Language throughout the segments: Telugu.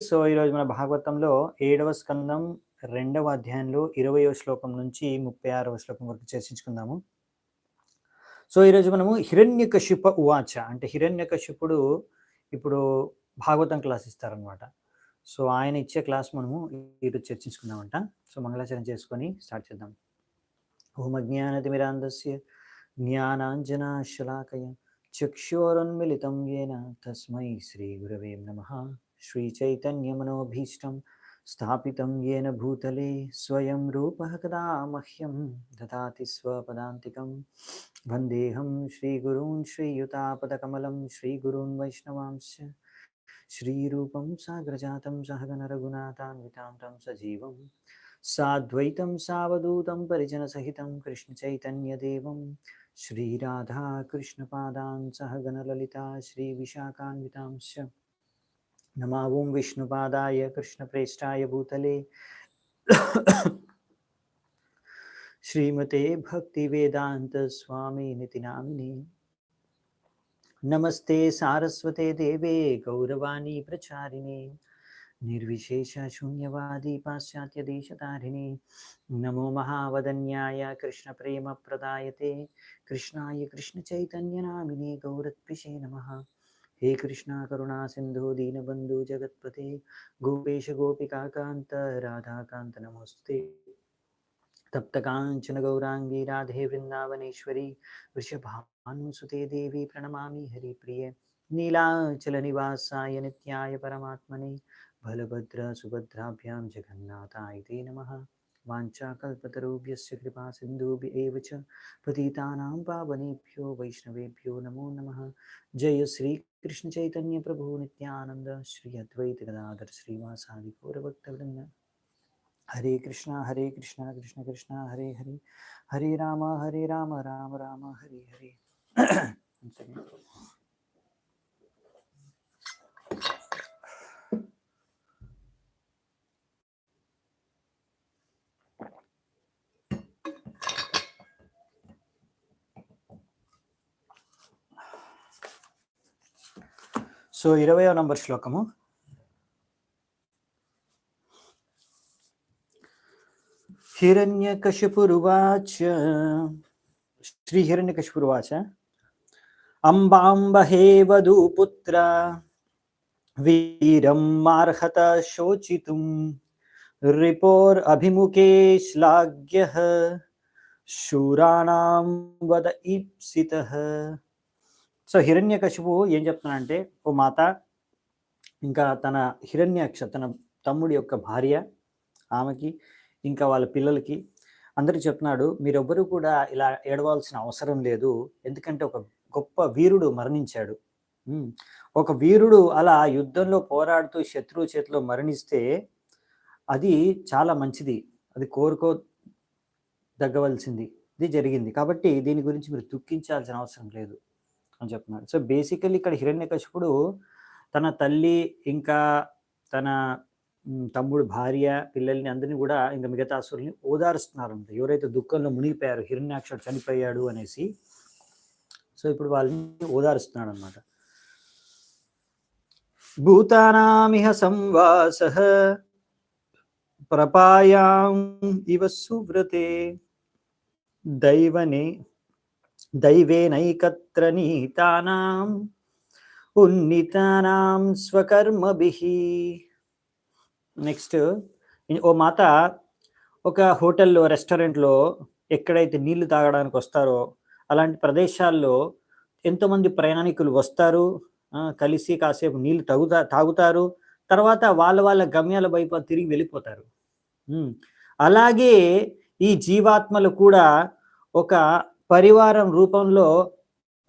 సో, ఈరోజు మన భాగవతంలో 7వ స్కందం 2వ అధ్యాయంలో 20వ శ్లోకం నుంచి 36వ శ్లోకం వరకు చర్చించుకుందాము. సో, ఈరోజు మనము హిరణ్యకశిప ఉవాచ అంటే హిరణ్యకశిపుడు ఇప్పుడు భాగవతం క్లాస్ ఇస్తారనమాట. సో, ఆయన ఇచ్చే క్లాస్ మనము ఈరోజు చర్చించుకుందామంట. సో, మంగళాచరణ చేసుకొని స్టార్ట్ చేద్దాం. ఓం అజ్ఞానతిమిరాంధస్య జ్ఞానాంజనాశలాకయ చక్షురున్మిళితం యేన తస్మై శ్రీగురవే నమః. శ్రీచైతన్యమనోభీష్టం స్థాపితం యేన భూతలే స్వయం రూపः కదా మహ్యం దదాతి స్వపదాంతికం. వందేహం శ్రీగురూన్ శ్రీయుతాపదకమలం శ్రీగురూన్ వైష్ణవాంశ్చ శ్రీరూపం సాగ్రజాతం సహగణ రఘునాథాన్వితాం తం సజీవం సాద్వైతం సావధూతం పరిజనసహితం కృష్ణచైతన్యదేవం శ్రీరాధా కృష్ణపాదాన్ సహగణలలితా శ్రీవిశాఖాన్వితాంశ్చ నమో ఓం విష్ణుపాదాయ కృష్ణప్రేష్టాయ భూతలే శ్రీమతే భక్తివేదాంత స్వామినితి నామినే. నమస్తే సారస్వతే దేవే గౌరవాణి ప్రచారిణే నిర్విశేష శూన్యవాది పాశ్చాత్య దేశతారిణి. నమో మహావదన్యాయ కృష్ణ ప్రేమ ప్రదాయతే కృష్ణాయ కృష్ణ చైతన్య నామినే గౌరత్పిషే నమః. హే కృష్ణ కరుణా సింధు దీనబంధు జగత్పతే గోపేశ గోపికాకాంత రాధాకాంత నమోస్తుతే. తప్త కాంచన గౌరాంగీ రాధే వృందావనేశ్వరి వృషభానుసుతే దేవి ప్రణమామి హరిప్రియ. నీలాచల నివాసాయ నిత్యాయ పరమాత్మనే బలభద్ర సుభద్రాభ్యాం జగన్నాథాయ తే నమః. వాంఛాకల్పతరుభ్యశ్చ కృపా సింధుభ్య ఏవ చ పతితానాం పావనేభ్యో వైష్ణవేభ్యో నమో నమః. జయ శ్రీ కృష్ణ చైతన్య ప్రభు నిత్యానంద శ్రీ అద్వైత గదాధర శ్రీవాసాది గౌరభక్తవృంద. హరే కృష్ణ కృష్ణ కృష్ణ హరే హరే హరే రామ రామ రామ హరే హరే. సో 20వ నంబర్ శ్లోకము. హిరణ్యకశిపురువాచ శ్రీ హిరణ్యకశిపురువాచ అంబాంబహే వధూపుత్ర వీరం మార్హత శోచితుం రిపోర్ అభిముఖే శ్లాఘ్యః శూరాణాం వద ఈప్సితః. సో హిరణ్యకశిపు ఏం చెప్తున్నానంటే, ఓ మాత, ఇంకా తన హిరణ్యాక్ష తన తమ్ముడి యొక్క భార్య ఆమెకి ఇంకా వాళ్ళ పిల్లలకి అందరికి చెప్తున్నాడు, మీరెవ్వరూ కూడా ఇలా ఏడవాల్సిన అవసరం లేదు, ఎందుకంటే ఒక గొప్ప వీరుడు మరణించాడు. ఒక వీరుడు అలా యుద్ధంలో పోరాడుతూ శత్రువు చేతిలో మరణిస్తే అది చాలా మంచిది, అది కోరుకో దగ్గవలసింది, ఇది జరిగింది, కాబట్టి దీని గురించి మీరు దుఃఖించాల్సిన అవసరం లేదు అని చెప్తున్నాడు. సో బేసికల్లీ ఇక్కడ హిరణ్యకశిపుడు తన తల్లి ఇంకా తన తమ్ముడు భార్య పిల్లల్ని అందరినీ కూడా ఇంకా మిగతా అసురుల్ని ఓదారుస్తున్నారంట, ఎవరైతే దుఃఖంలో మునిగిపోయారు హిరణ్యాక్షుడు చనిపోయాడు అనేసి. సో ఇప్పుడు వాళ్ళని ఓదారుస్తున్నాడు అనమాట. భూతానామిహ సంవాసః ప్రపాయాం ఇవ సువ్రతే దైవేనైకత్ర నీతానాం ఉన్నితానాం స్వకర్మభిః. నెక్స్ట్, ఓ మాత, ఒక హోటల్లో రెస్టారెంట్లో ఎక్కడైతే నీళ్లు తాగడానికి వస్తారో అలాంటి ప్రదేశాల్లో ఎంతోమంది ప్రయాణికులు వస్తారు, కలిసి కాసేపు నీళ్లు తాగుతారు, తర్వాత వాళ్ళ గమ్యాల వైపు తిరిగి వెళ్ళిపోతారు. అలాగే ఈ జీవాత్మలు కూడా ఒక పరివారం రూపంలో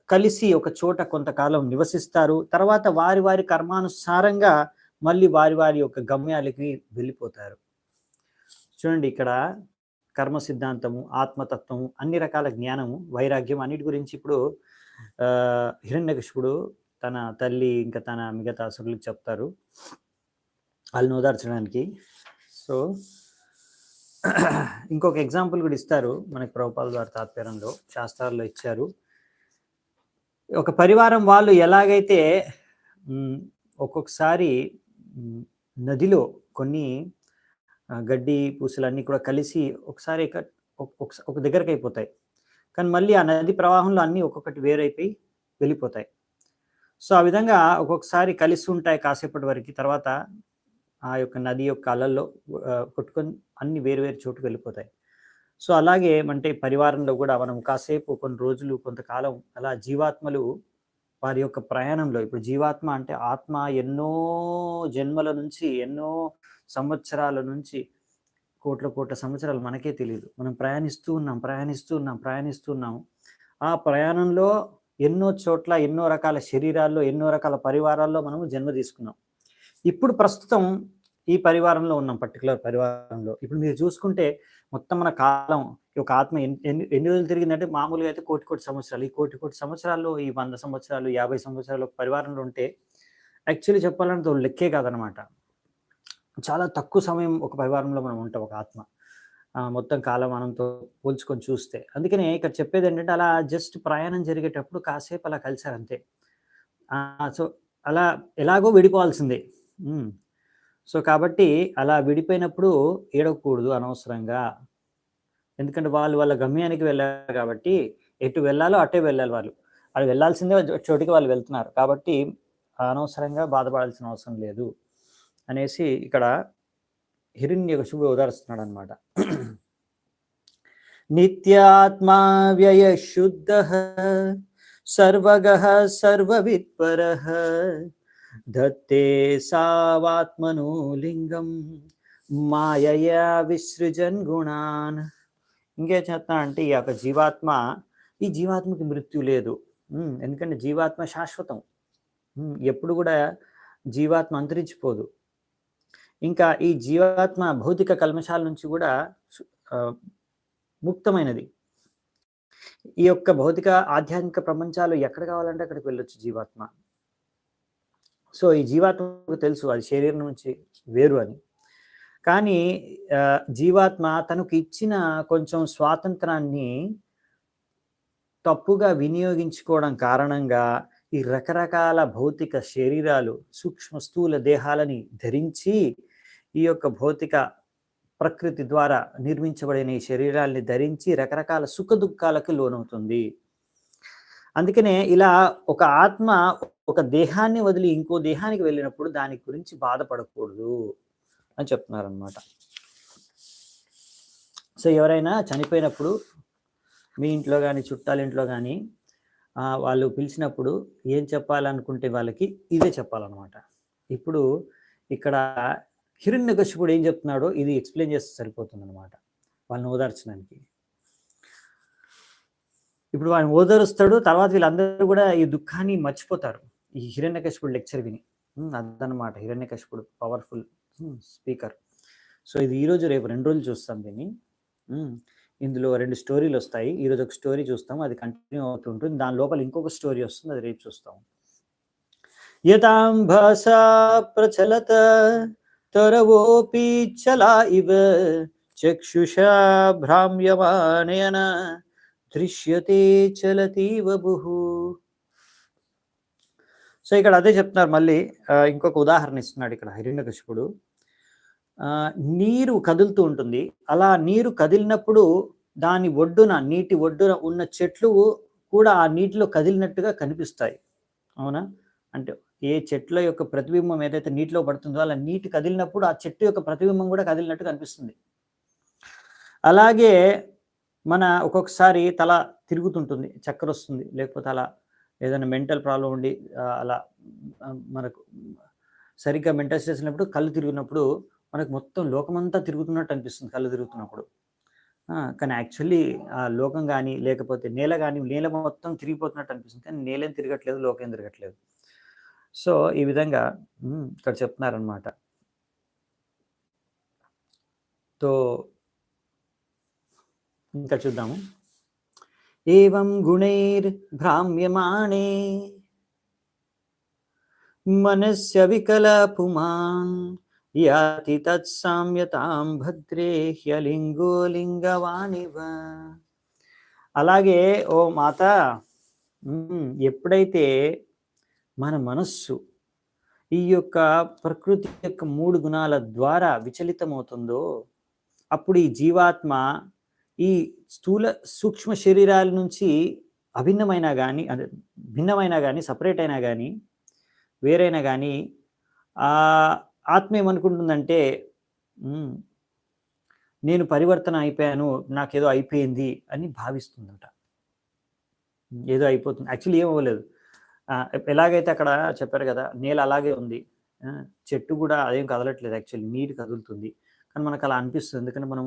కలిసి ఒక చోట కొంతకాలం నివసిస్తారు, తర్వాత వారి కర్మానుసారంగా మళ్ళీ వారి యొక్క గమ్యాలకి వెళ్ళిపోతారు. చూడండి, ఇక్కడ కర్మ సిద్ధాంతము, ఆత్మతత్వము, అన్ని రకాల జ్ఞానము, వైరాగ్యం అన్నిటి గురించి ఇప్పుడు హిరణ్యకశిపుడు తన తల్లి ఇంకా తన మిగతా అసురులకు చెప్తారు వాళ్ళని ఓదార్చడానికి. సో ఇంకొక ఎగ్జాంపుల్ కూడా ఇస్తారు మనకి ప్రభుపాదుల వారి తాత్పర్యంలో, శాస్త్రాల్లో ఇచ్చారు. ఒక పరివారం వాళ్ళు ఎలాగైతే ఒక్కొక్కసారి నదిలో కొన్ని గడ్డి పూసలన్నీ కూడా కలిసి ఒకసారి ఒక దగ్గరకు అయిపోతాయి. కానీ మళ్ళీ ఆ నది ప్రవాహంలో అన్నీ ఒక్కొక్కటి వేరైపోయి వెళ్ళిపోతాయి. సో, ఆ విధంగా ఒక్కొక్కసారి కలిసి ఉంటాయి కాసేపటి వరకి. తర్వాత ఆ యొక్క నది యొక్క అలల్లో కొట్టుకొని అన్నీ వేరు వేరు చోటుకి వెళ్ళిపోతాయి. సో, అలాగే అంటే పరివారంలో గూడా మనం కాసేపు కొన్ని రోజులు, కొంతకాలం అలా జీవాత్మలు వారి యొక్క ప్రయాణంలో ఇప్పుడు జీవాత్మ అంటే ఆత్మ ఎన్నో జన్మల నుంచి, ఎన్నో సంవత్సరాల నుంచి కోట్ల కోట్ల సంవత్సరాలు మనకే తెలీదు. మనం ప్రయాణిస్తూ ఉన్నాం, ప్రయాణిస్తూ ఉన్నాం, ప్రయాణిస్తూ ఉన్నాము. ఆ ప్రయాణంలో ఎన్నో చోట్ల, ఎన్నో రకాల శరీరాల్లో, ఎన్నో రకాల పరివారాల్లో మనము జన్మ తీసుకున్నాం. ఇప్పుడు ప్రస్తుతం ఈ పరివారంలో ఉన్నాం, పర్టిక్యులర్ పరివారంలో. ఇప్పుడు మీరు చూసుకుంటే మొత్తం మన కాలం ఈ ఒక ఆత్మ ఎన్ని రోజులు తిరిగిందంటే మామూలుగా అయితే కోటి కోటి సంవత్సరాలు. ఈ కోటి కోటి సంవత్సరాల్లో ఈ 100 సంవత్సరాలు, 50 సంవత్సరాలు ఒక పరివారంలో ఉంటే యాక్చువల్లీ చెప్పాలంటే ఓ లెక్కే కాదనమాట. చాలా తక్కువ సమయం ఒక పరివారంలో మనం ఉంటాం ఒక ఆత్మ. మొత్తం కాలమానంతో పోల్చుకొని చూస్తే. అందుకనే ఇక్కడ చెప్పేదేంటంటే అలా జస్ట్ ప్రయాణం జరిగేటప్పుడు కాసేపు అలా కలిసారంతే. సో, అలా ఎలాగో విడిపోవాల్సిందే. హ్మ్. సో, కాబట్టి అలా విడిపోయినప్పుడు ఏడవకూడదు అనవసరంగా. ఎందుకంటే వాళ్ళు వాళ్ళ గమ్యానికి వెళ్ళారు కాబట్టి, ఎటు వెళ్ళాలో అటే వెళ్ళాలి వాళ్ళు. వాళ్ళు వెళ్ళాల్సిందే చోటికి వాళ్ళు వెళ్తున్నారు. కాబట్టి అనవసరంగా బాధపడాల్సిన అవసరం లేదు అనేసి ఇక్కడ హిరణ్యకశిపుడు ఉదాహరిస్తున్నాడనమాట. నిత్యాత్మా వ్యయశుద్ధః సర్వగః సర్వవిత్పరః దత్తే సావాత్మనో లింగం మాయయా విసృజన్ గుణాన్. ఇంకేం చెప్తానంటే ఈ యొక్క జీవాత్మ, ఈ జీవాత్మకి మృత్యు లేదు. ఎందుకంటే జీవాత్మ శాశ్వతం. ఎప్పుడు కూడా జీవాత్మ అంతరించిపోదు. ఇంకా ఈ జీవాత్మ భౌతిక కల్మషాల నుంచి కూడా ముక్తమైనది. ఈ యొక్క భౌతిక ఆధ్యాత్మిక ప్రపంచాలు ఎక్కడ కావాలంటే అక్కడికి వెళ్ళొచ్చు జీవాత్మ. సో, ఈ జీవాత్మకు తెలుసు అది శరీరం నుంచి వేరు అని. కానీ జీవాత్మ తనకు ఇచ్చిన కొంచెం స్వాతంత్రాన్ని తప్పుగా వినియోగించుకోవడం కారణంగా ఈ రకరకాల భౌతిక శరీరాలు, సూక్ష్మ స్థూల దేహాలని ధరించి ఈ యొక్క భౌతిక ప్రకృతి ద్వారా నిర్మించబడిన ఈ శరీరాల్ని ధరించి రకరకాల సుఖ దుఃఖాలకు లోనవుతుంది. అందుకనే ఇలా ఒక ఆత్మ ఒక దేహాన్ని వదిలి ఇంకో దేహానికి వెళ్ళినప్పుడు దాని గురించి బాధపడకూడదు అని చెప్తున్నారనమాట. సో, ఎవరైనా చనిపోయినప్పుడు మీ ఇంట్లో కానీ, చుట్టాల ఇంట్లో కానీ వాళ్ళు పిలిచినప్పుడు ఏం చెప్పాలనుకుంటే వాళ్ళకి ఇదే చెప్పాలన్నమాట. ఇప్పుడు ఇక్కడ హిరణ్యకశిపుడు ఏం చెప్తున్నాడో ఇది ఎక్స్ప్లెయిన్ చేస్తే సరిపోతుందన్నమాట వాళ్ళని ఓదార్చడానికి. ఇప్పుడు వాడిని ఓదారుస్తాడు, తర్వాత వీళ్ళందరూ కూడా ఈ దుఃఖాన్ని మర్చిపోతారు ఈ హిరణ్యకశిపుడు లెక్చర్ విని. అదనమాట హిరణ్యకశిపుడు పవర్ఫుల్ స్పీకర్. సో, ఇది ఈరోజు రేపు 2 రోజులు చూస్తాం దీన్ని. ఇందులో 2 స్టోరీలు వస్తాయి. ఈరోజు ఒక స్టోరీ చూస్తాం, అది కంటిన్యూ అవుతుంటుంది. దాని లోపల ఇంకొక స్టోరీ వస్తుంది, అది రేపు చూస్తాం. యతాం భాషా ప్రచలత తరవోపి చలా ఇవ చక్షుషా భ్రామ్యమానయన దృశ్యతే చలతీవ బుహు. సో, ఇక్కడ అదే చెప్తున్నారు మళ్ళీ. ఇంకొక ఉదాహరణ ఇస్తున్నాడు ఇక్కడ హిరణ్యకశిపుడు. నీరు కదులుతూ ఉంటుంది. అలా నీరు కదిలినప్పుడు దాని ఒడ్డున, నీటి ఒడ్డున ఉన్న చెట్లు కూడా ఆ నీటిలో కదిలినట్టుగా కనిపిస్తాయి. అవునా? అంటే ఏ చెట్ల యొక్క ప్రతిబింబం ఏదైతే నీటిలో పడుతుందో అలా నీటి కదిలినప్పుడు ఆ చెట్టు యొక్క ప్రతిబింబం కూడా కదిలినట్టు కనిపిస్తుంది. అలాగే మన ఒక్కొక్కసారి తల తిరుగుతుంటుంది, చక్కర వస్తుంది, లేకపోతే అలా ఏదైనా మెంటల్ ప్రాబ్లం ఉండి అలా మనకు సరిగ్గా మెంటల్ స్ట్రెస్ ఉన్నప్పుడు కళ్ళు తిరిగినప్పుడు మనకు మొత్తం లోకమంతా తిరుగుతున్నట్టు అనిపిస్తుంది కళ్ళు తిరుగుతున్నప్పుడు. కానీ యాక్చువల్లీ ఆ లోకం కానీ, లేకపోతే నేల కానీ, నేల మొత్తం తిరిగిపోతున్నట్టు అనిపిస్తుంది. కానీ నేలేం తిరగట్లేదు, లోకం తిరగట్లేదు. సో, ఈ విధంగా ఇక్కడ చెప్తున్నారనమాట. తో ఇంకా చూద్దాము. ఏవం గుణైర్ భ్రామ్యమాణే మనస్య వికల పుమాన్ యాతి తత్సామ్యతాం భద్రే హ్యలింగో లింగవానివ. అలాగే ఓ మాత, ఎప్పుడైతే మన మనస్సు ఈ యొక్క ప్రకృతి యొక్క 3 గుణాల ద్వారా విచలితమవుతుందో, అప్పుడు ఈ జీవాత్మ ఈ స్థూల సూక్ష్మ శరీరాల నుంచి అభిన్నమైనా గానీ, అదే భిన్నమైనా గానీ, సెపరేట్ అయినా గానీ, వేరైనా గానీ, ఆత్మ ఏమనుకుంటుందంటే, హ్మ్, నేను పరివర్తన అయిపోయాను, నాకేదో అయిపోయింది అని భావిస్తుందట. ఏదో అయిపోతుంది. యాక్చువల్లీ ఏం అవ్వలేదు. ఎలాగైతే అక్కడ చెప్పారు కదా! నేల అలాగే ఉంది. చెట్టు కూడా అదేం కదలట్లేదు యాక్చువల్లీ. నీరు కదులుతుంది. కానీ మనకు అలా అనిపిస్తుంది. ఎందుకంటే మనం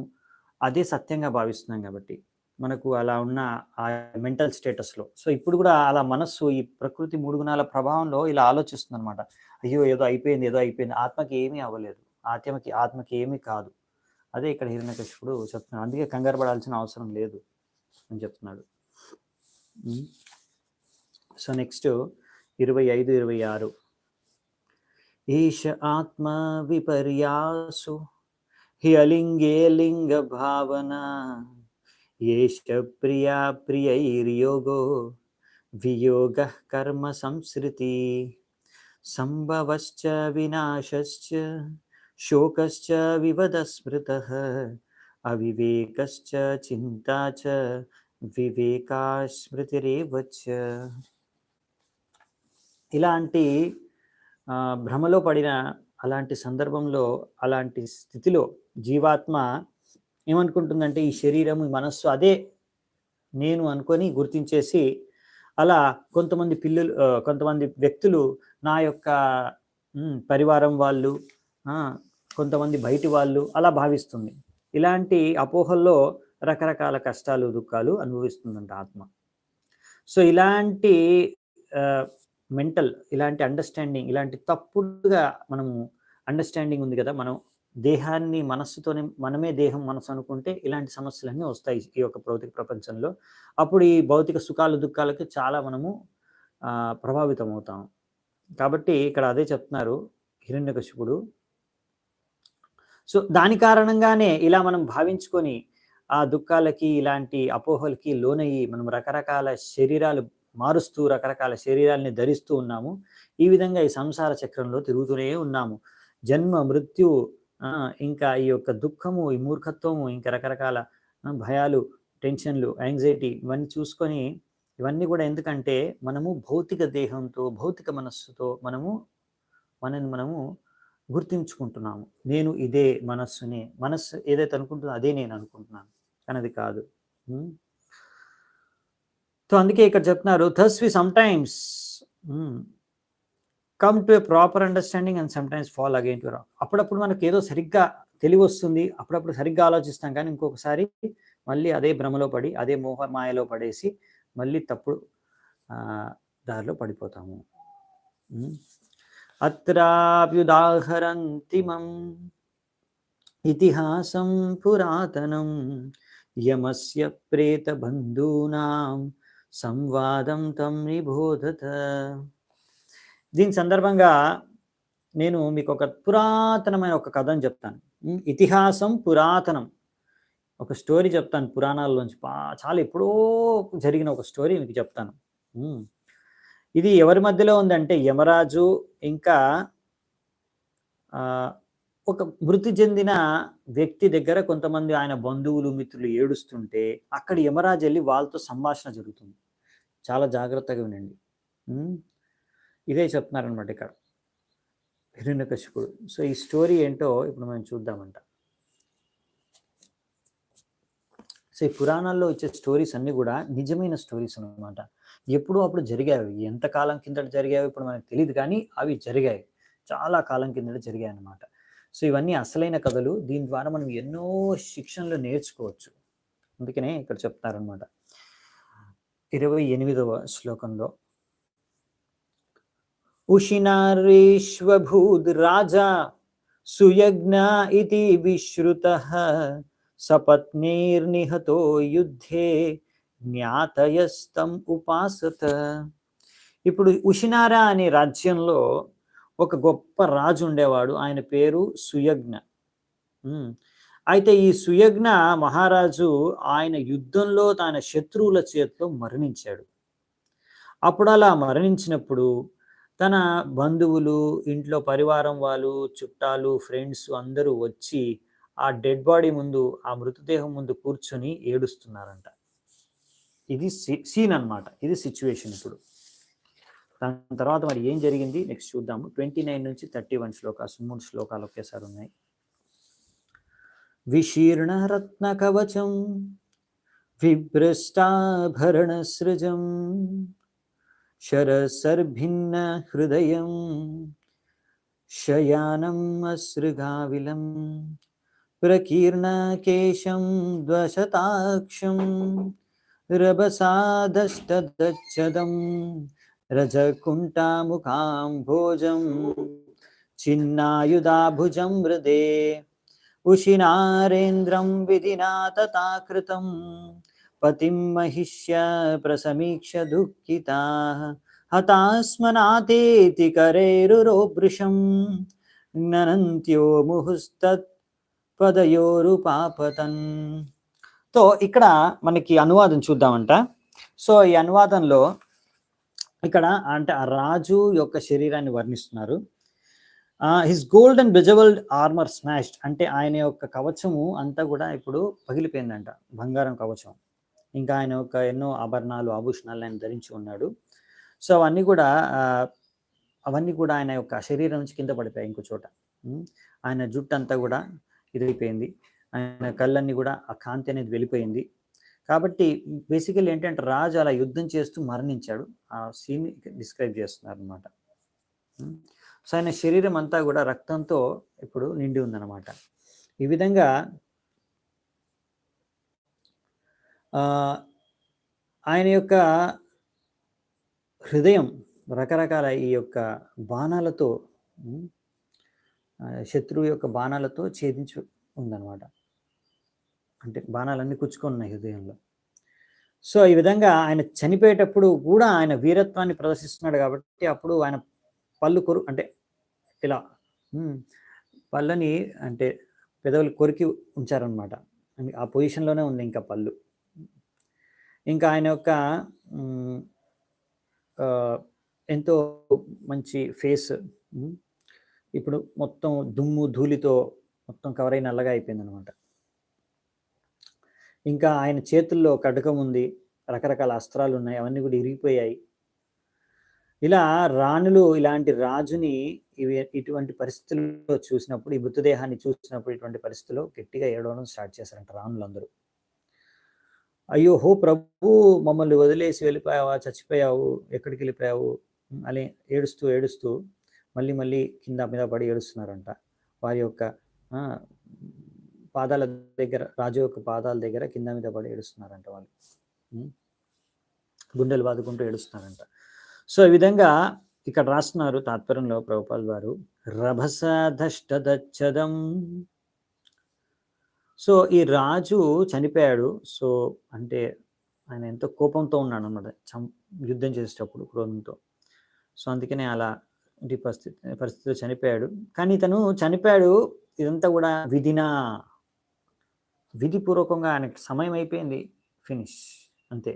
అదే సత్యంగా భావిస్తున్నాం కాబట్టి. మనకు అలా ఉన్న ఆ మెంటల్ స్టేటస్‌లో. సో, ఇప్పుడు కూడా అలా మనస్సు ఈ ప్రకృతి 3 గుణాల ప్రభావంలో ఇలా ఆలోచిస్తుందనమాట. అయ్యో! ఏదో అయిపోయింది, ఏదో అయిపోయింది. ఆత్మకి ఏమీ అవ్వలేదు. ఆత్మకి ఏమీ కాదు. అదే ఇక్కడ హిరణ్యకశిపుడు చెప్తున్నాడు. అందుకే కంగారు పడాల్సిన అవసరం లేదు అని చెప్తున్నాడు. సో నెక్స్ట్ 25, 26 ఈశ ఆత్మ విపర్యాసు హ్యలింగే లింగ భావన ఏష ప్రియా ప్రియైర్యోగో వియోగ కర్మ సంస్కృతి సంభవశ్చ వినాశశ్చ శోకశ్చ వివద స్మృతః అవివేకశ్చ చింతా చ వివేకా స్మృతిరేవచ్చ. ఇలాంటి భ్రమలో పడిన అలాంటి సందర్భంలో, అలాంటి స్థితిలో జీవాత్మ ఏమనుకుంటుందంటే, ఈ శరీరము, ఈ మనస్సు అదే నేను అనుకొని గుర్తించేసి, అలా కొంతమంది వ్యక్తులు నా యొక్క పరివారం వాళ్ళు, కొంతమంది బయటి వాళ్ళు అలా భావిస్తుంది. ఇలాంటి అపోహల్లో రకరకాల కష్టాలు, దుఃఖాలు అనుభవిస్తుందంట ఆత్మ. సో ఇలాంటి ఇలాంటి అండర్‌స్టాండింగ్, ఇలాంటి తప్పుడుగా మనము అండర్‌స్టాండింగ్ ఉంది కదా! మనం దేహాన్ని మనస్సుతోనే, మనమే దేహం, మనసు అనుకుంటే ఇలాంటి సమస్యలన్నీ వస్తాయి ఈ యొక్క భౌతిక ప్రపంచంలో. అప్పుడు ఈ భౌతిక సుఖాలు, దుఃఖాలకి చాలా మనము ప్రభావితం అవుతాం. కాబట్టి ఇక్కడ అదే చెప్తున్నారు హిరణ్యకశిపుడు. సో దాని కారణంగానే ఇలా మనం భావించుకొని ఆ దుఃఖాలకి, ఇలాంటి అపోహలకి లోనయ్యి మనం రకరకాల శరీరాలు మారుస్తూ, రకరకాల శరీరాల్ని ధరిస్తూ ఉన్నాము. ఈ విధంగా ఈ సంసార చక్రంలో తిరుగుతూనే ఉన్నాము. జన్మ, మృత్యు, ఇంకా ఈ యొక్క దుఃఖము, ఈ మూర్ఖత్వము, ఇంకా రకరకాల భయాలు, టెన్షన్లు, యాంగ్జైటీ ఇవన్నీ చూసుకొని, ఇవన్నీ కూడా ఎందుకంటే మనము భౌతిక దేహంతో, భౌతిక మనస్సుతో మనము గుర్తించుకుంటున్నాము. నేను ఇదే మనస్సుని, మనస్సు ఏదైతే అనుకుంటుందో అదే నేను అనుకుంటున్నాను, కానీ అది కాదు. సో అందుకే ఇక్కడ చెప్తున్నారు, thus we sometimes come to a proper understanding and sometimes fall again to wrong. అప్పుడప్పుడు మనకు ఏదో సరిగ్గా తెలివి వస్తుంది, అప్పుడప్పుడు సరిగ్గా ఆలోచిస్తాం, కానీ ఇంకొకసారి మళ్ళీ అదే భ్రమలో పడి, అదే మోహ మాయలో పడేసి మళ్ళీ తప్పుడు దారిలో పడిపోతాము. అత్రాప్యుదాహరంతిమం ఇతిహాసం పురాతనం యమస్య ప్రేత బంధూనాం సంవాదం తం నిబోధత. దీని సందర్భంగా నేను మీకు ఒక పురాతనమైన ఒక కథను చెప్తాను. ఇతిహాసం పురాతనం, ఒక స్టోరీ చెప్తాను పురాణాల్లోంచి. చాలా ఎప్పుడో జరిగిన ఒక స్టోరీ మీకు చెప్తాను. ఇది ఎవరి మధ్యలో ఉందంటే, యమరాజు ఇంకా ఒక మృతి చెందిన వ్యక్తి దగ్గర కొంతమంది ఆయన బంధువులు, మిత్రులు ఏడుస్తుంటే అక్కడ యమరాజు వెళ్ళి వాళ్ళతో సంభాషణ జరుగుతుంది. చాలా జాగ్రత్తగా వినండి. ఇదే చెప్తున్నారనమాట ఇక్కడ హిరణ్యకశిపుడు. సో ఈ స్టోరీ ఏంటో ఇప్పుడు మనం చూద్దామంట. సో ఈ పురాణాల్లో వచ్చే స్టోరీస్ అన్నీ కూడా నిజమైన స్టోరీస్ అనమాట. ఎప్పుడో అప్పుడు జరిగాయి. ఎంతకాలం కిందట జరిగాయో ఇప్పుడు మనకు తెలియదు, కానీ అవి జరిగాయి, చాలా కాలం కిందట జరిగాయి అన్నమాట. సో ఇవన్నీ అసలైన కథలు. దీని ద్వారా మనం ఎన్నో శిక్షణలు నేర్చుకోవచ్చు. అందుకనే ఇక్కడ చెప్తారనమాట 28వ శ్లోకంలో, ఉషినారీష్వభూద్ రాజా సుయజ్ఞ ఇతి విశ్రుతః సపత్నీర్నిహతో యుద్ధే జ్ఞాతయస్తం ఉపాసత. ఇప్పుడు ఉషినారా అనే రాజ్యంలో ఒక గొప్ప రాజు ఉండేవాడు. ఆయన పేరు సుయజ్ఞ. అయితే ఈ సుయజ్ఞ మహారాజు ఆయన యుద్ధంలో తన శత్రువుల చేతిలో మరణించాడు. అప్పుడు అలా మరణించినప్పుడు తన బంధువులు, ఇంట్లో పరివారం వాళ్ళు, చుట్టాలు, ఫ్రెండ్స్ అందరూ వచ్చి ఆ డెడ్ బాడీ ముందు, ఆ మృతదేహం ముందు కూర్చొని ఏడుస్తున్నారంట. ఇది సీన్ అన్నమాట. ఇది సిచ్యువేషన్ ఇప్పుడు. దాని తర్వాత మరి ఏం జరిగింది నెక్స్ట్ చూద్దాము. 29 నుంచి 31 శ్లోకాస్, 3 శ్లోకాలు ఒకేసారి ఉన్నాయి. విశీర్ణ రత్న కవచం విభ్రష్టాభరణసృజం శరసర్భిన్న హృదయం శయానం అశ్రుగావిలం ప్రకీర్ణకేశం ద్వశతాక్షం రభసాదష్టదచ్చదం రజకుంటాముఖాంభోజం చిన్నాయుధాభుజం హృదే ఉషినారేంద్రం విధినా తథాకృతం పతిం మహిష్య ప్రసమీక్ష దుఃఖితాః హతాస్మనాతేతి కరైరురోభృశం జ్ఞనంత్యో ముహుస్తత్ పదయోరుపాపతన్. సో ఇక్కడ మనకి అనువాదం చూద్దామంట. సో ఈ అనువాదంలో ఇక్కడ అంటే ఆ రాజు యొక్క శరీరాన్ని వర్ణిస్తున్నారు. His gold and bejewelled armour smashed, అంటే ఆయన యొక్క కవచము అంతా కూడా ఇప్పుడు పగిలిపోయిందంట, బంగారం కవచం. ఇంకా ఆయన యొక్క ఎన్నో ఆభరణాలు, ఆభూషణాలు ఆయన ధరించి ఉన్నాడు. సో అవన్నీ కూడా ఆయన యొక్క శరీరం నుంచి కింద పడిపోయాయి ఇంకో చోట. ఆయన జుట్టు అంతా కూడా ఇరిగిపోయింది, ఆయన కళ్ళన్నీ కూడా ఆ కాంతి అనేది వెళ్ళిపోయింది. కాబట్టి బేసికల్ ఏంటంటే రాజు అలా యుద్ధం చేస్తూ మరణించాడు. ఆ సీన్ డిస్క్రైబ్ చేస్తున్నారు అనమాట. సో ఆయన శరీరం అంతా కూడా రక్తంతో ఇప్పుడు నిండి ఉందన్నమాట. ఈ విధంగా ఆయన యొక్క హృదయం రకరకాల ఈ యొక్క బాణాలతో, శత్రువు యొక్క బాణాలతో ఛేదించి ఉందన్నమాట. అంటే బాణాలన్నీ కుచ్చుకున్నాయి హృదయంలో. సో ఈ విధంగా ఆయన చనిపోయేటప్పుడు కూడా ఆయన వీరత్వాన్ని ప్రదర్శిస్తున్నాడు. కాబట్టి అప్పుడు ఆయన పళ్ళు అంటే ఇలా పళ్ళని అంటే పెదవులు కొరికి ఉంచారనమాట. ఆ పొజిషన్లోనే ఉంది ఇంకా పళ్ళు. ఇంకా ఆయన యొక్క ఎంతో మంచి ఫేస్ ఇప్పుడు మొత్తం దుమ్ము ధూళితో మొత్తం కవర్ అయిన నల్లగా అయిపోయింది అనమాట. ఇంకా ఆయన చేతుల్లో ఖడ్గం ఉంది, రకరకాల అస్త్రాలు ఉన్నాయి, అవన్నీ కూడా ఇరిగిపోయాయి. ఇలా రాణులు ఇలాంటి రాజుని ఇటువంటి పరిస్థితుల్లో చూసినప్పుడు, ఈ మృతదేహాన్ని చూసినప్పుడు, ఇటువంటి పరిస్థితుల్లో గట్టిగా ఏడవడం స్టార్ట్ చేశారంట రాణులందరూ. అయ్యో హో ప్రభు, మమ్మల్ని వదిలేసి వెళ్ళిపోయావా, చచ్చిపోయావు, ఎక్కడికి వెళ్ళిపోయావు అని ఏడుస్తూ ఏడుస్తూ మళ్ళీ మళ్ళీ కింద మీద పడి ఏడుస్తున్నారంట. వారి యొక్క పాదాల దగ్గర, రాజు యొక్క పాదాల దగ్గర కింద మీద పడి ఏడుస్తున్నారంట. వాళ్ళు గుండెలు బాదుకుంటూ ఏడుస్తున్నారంట. సో ఈ విధంగా ఇక్కడ రాస్తున్నారు తాత్పర్యంలో ప్రభుపాల్ వారు, రభసదష్టదచ్చదం. సో ఈ రాజు చనిపోయాడు. సో అంటే ఆయన ఎంతో కోపంతో ఉన్నాడు అన్నమాట, యుద్ధం చేసేటప్పుడు క్రోధంతో. సో అందుకనే అలా పరిస్థితిలో చనిపోయాడు. కానీ తను చనిపోయాడు, ఇదంతా కూడా విధిపూర్వకంగా ఆయనకి సమయం అయిపోయింది, ఫినిష్ అంతే.